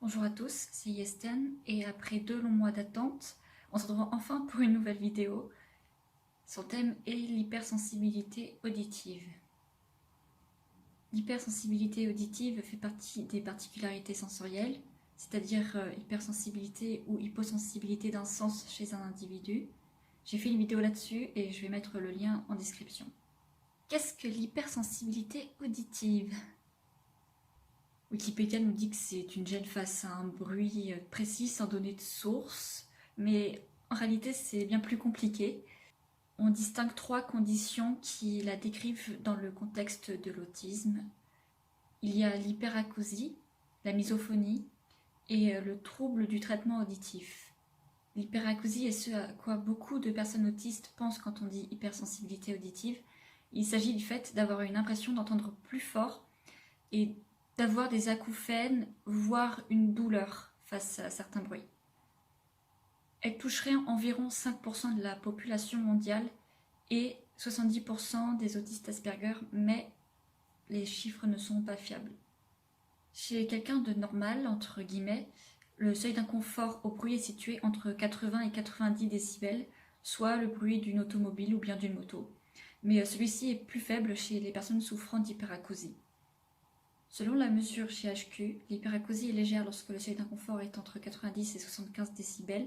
Bonjour à tous, c'est Yesten et après 2 longs mois d'attente, on se retrouve enfin pour une nouvelle vidéo. Son thème est l'hypersensibilité auditive. L'hypersensibilité auditive fait partie des particularités sensorielles, c'est-à-dire hypersensibilité ou hyposensibilité d'un sens chez un individu. J'ai fait une vidéo là-dessus et je vais mettre le lien en description. Qu'est-ce que l'hypersensibilité auditive ? Wikipédia nous dit que c'est une gêne face à un bruit précis sans donner de source, mais en réalité c'est bien plus compliqué. On distingue 3 conditions qui la décrivent dans le contexte de l'autisme. Il y a l'hyperacousie, la misophonie et le trouble du traitement auditif. L'hyperacousie est ce à quoi beaucoup de personnes autistes pensent quand on dit hypersensibilité auditive. Il s'agit du fait d'avoir une impression d'entendre plus fort et d'avoir des acouphènes, voire une douleur face à certains bruits. Elle toucherait environ 5% de la population mondiale et 70% des autistes Asperger, mais les chiffres ne sont pas fiables. Chez quelqu'un de normal, entre guillemets, le seuil d'inconfort au bruit est situé entre 80 et 90 décibels, soit le bruit d'une automobile ou bien d'une moto. Mais celui-ci est plus faible chez les personnes souffrant d'hyperacousie. Selon la mesure GHQ, l'hyperacousie est légère lorsque le seuil d'inconfort est entre 90 et 75 décibels,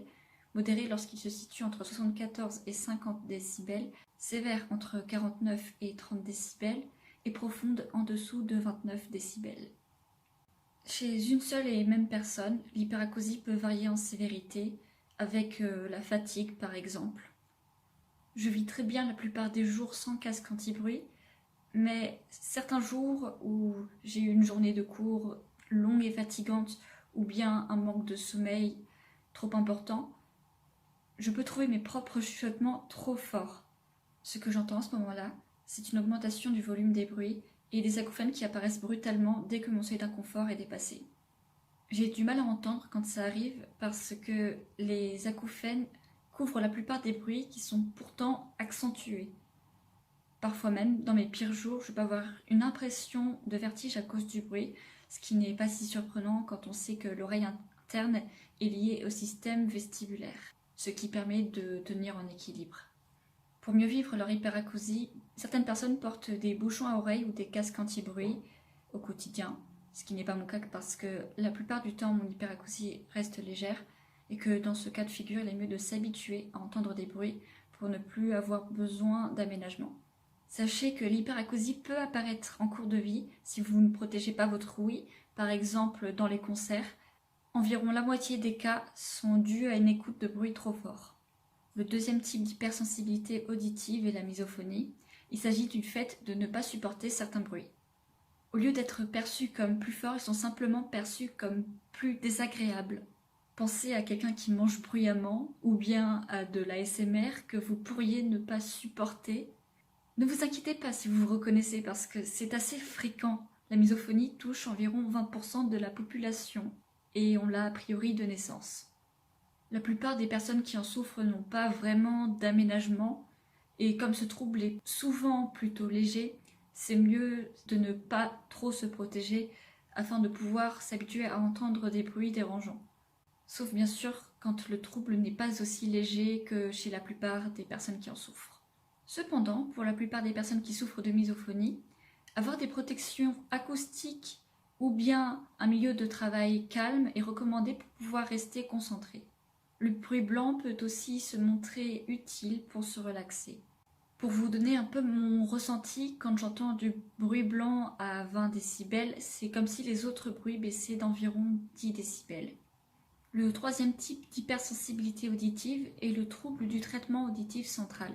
modérée lorsqu'il se situe entre 74 et 50 décibels, sévère entre 49 et 30 décibels et profonde en dessous de 29 décibels. Chez une seule et même personne, l'hyperacousie peut varier en sévérité, avec la fatigue par exemple. Je vis très bien la plupart des jours sans casque anti-bruit, mais certains jours où j'ai eu une journée de cours longue et fatigante ou bien un manque de sommeil trop important, je peux trouver mes propres chuchotements trop forts. Ce que j'entends à ce moment-là, c'est une augmentation du volume des bruits et des acouphènes qui apparaissent brutalement dès que mon seuil d'inconfort est dépassé. J'ai du mal à entendre quand ça arrive parce que les acouphènes couvrent la plupart des bruits qui sont pourtant accentués. Parfois même, dans mes pires jours, je peux avoir une impression de vertige à cause du bruit, ce qui n'est pas si surprenant quand on sait que l'oreille interne est liée au système vestibulaire, ce qui permet de tenir en équilibre. Pour mieux vivre leur hyperacousie, certaines personnes portent des bouchons à oreilles ou des casques anti-bruit au quotidien, ce qui n'est pas mon cas parce que la plupart du temps mon hyperacousie reste légère et que dans ce cas de figure, il est mieux de s'habituer à entendre des bruits pour ne plus avoir besoin d'aménagement. Sachez que l'hyperacousie peut apparaître en cours de vie si vous ne protégez pas votre ouïe, par exemple dans les concerts. Environ la moitié des cas sont dus à une écoute de bruit trop fort. Le deuxième type d'hypersensibilité auditive est la misophonie. Il s'agit du fait de ne pas supporter certains bruits. Au lieu d'être perçus comme plus forts, ils sont simplement perçus comme plus désagréables. Pensez à quelqu'un qui mange bruyamment ou bien à de l'ASMR que vous pourriez ne pas supporter. Ne vous inquiétez pas si vous vous reconnaissez parce que c'est assez fréquent. La misophonie touche environ 20% de la population et on l'a a priori de naissance. La plupart des personnes qui en souffrent n'ont pas vraiment d'aménagement et comme ce trouble est souvent plutôt léger, c'est mieux de ne pas trop se protéger afin de pouvoir s'habituer à entendre des bruits dérangeants. Sauf bien sûr quand le trouble n'est pas aussi léger que chez la plupart des personnes qui en souffrent. Cependant, pour la plupart des personnes qui souffrent de misophonie, avoir des protections acoustiques ou bien un milieu de travail calme est recommandé pour pouvoir rester concentré. Le bruit blanc peut aussi se montrer utile pour se relaxer. Pour vous donner un peu mon ressenti, quand j'entends du bruit blanc à 20 décibels, c'est comme si les autres bruits baissaient d'environ 10 décibels. Le troisième type d'hypersensibilité auditive est le trouble du traitement auditif central.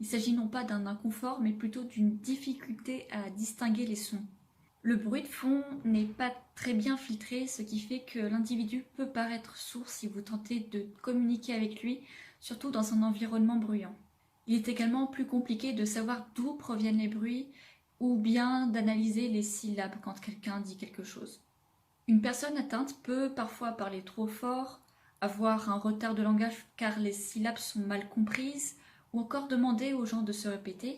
Il s'agit non pas d'un inconfort, mais plutôt d'une difficulté à distinguer les sons. Le bruit de fond n'est pas très bien filtré, ce qui fait que l'individu peut paraître sourd si vous tentez de communiquer avec lui, surtout dans un environnement bruyant. Il est également plus compliqué de savoir d'où proviennent les bruits ou bien d'analyser les syllabes quand quelqu'un dit quelque chose. Une personne atteinte peut parfois parler trop fort, avoir un retard de langage car les syllabes sont mal comprises, ou encore demander aux gens de se répéter,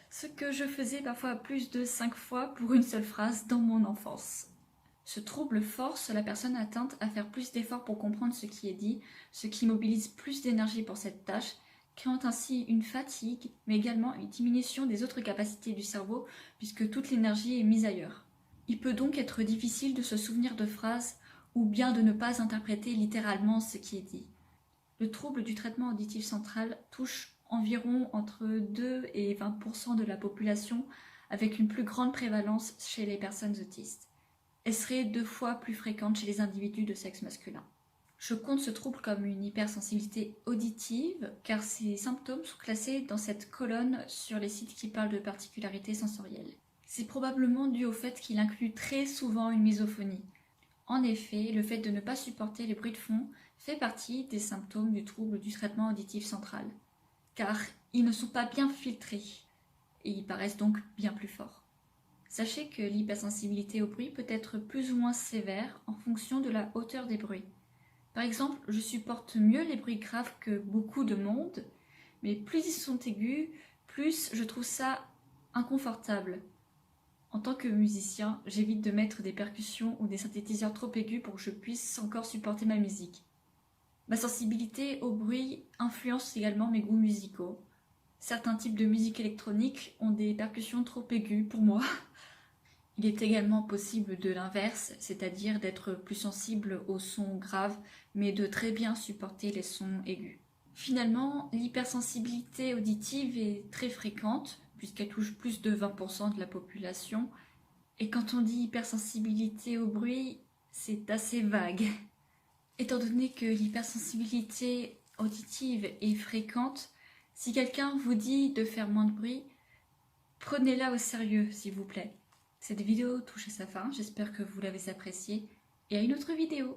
ce que je faisais parfois plus de 5 fois pour une seule phrase dans mon enfance. Ce trouble force la personne atteinte à faire plus d'efforts pour comprendre ce qui est dit, ce qui mobilise plus d'énergie pour cette tâche, créant ainsi une fatigue, mais également une diminution des autres capacités du cerveau, puisque toute l'énergie est mise ailleurs. Il peut donc être difficile de se souvenir de phrases, ou bien de ne pas interpréter littéralement ce qui est dit. Le trouble du traitement auditif central touche environ entre 2 et 20% de la population, avec une plus grande prévalence chez les personnes autistes. Elle serait 2 fois plus fréquente chez les individus de sexe masculin. Je compte ce trouble comme une hypersensibilité auditive car ces symptômes sont classés dans cette colonne sur les sites qui parlent de particularités sensorielles. C'est probablement dû au fait qu'il inclut très souvent une misophonie. En effet, le fait de ne pas supporter les bruits de fond fait partie des symptômes du trouble du traitement auditif central, car ils ne sont pas bien filtrés et ils paraissent donc bien plus forts. Sachez que l'hypersensibilité au bruit peut être plus ou moins sévère en fonction de la hauteur des bruits. Par exemple, je supporte mieux les bruits graves que beaucoup de monde, mais plus ils sont aigus, plus je trouve ça inconfortable. En tant que musicien, j'évite de mettre des percussions ou des synthétiseurs trop aigus pour que je puisse encore supporter ma musique. Ma sensibilité au bruit influence également mes goûts musicaux. Certains types de musique électronique ont des percussions trop aiguës pour moi. Il est également possible de l'inverse, c'est-à-dire d'être plus sensible aux sons graves, mais de très bien supporter les sons aigus. Finalement, l'hypersensibilité auditive est très fréquente, puisqu'elle touche plus de 20% de la population. Et quand on dit hypersensibilité au bruit, c'est assez vague. Étant donné que l'hypersensibilité auditive est fréquente, si quelqu'un vous dit de faire moins de bruit, prenez-la au sérieux, s'il vous plaît. Cette vidéo touche à sa fin, j'espère que vous l'avez appréciée, et à une autre vidéo.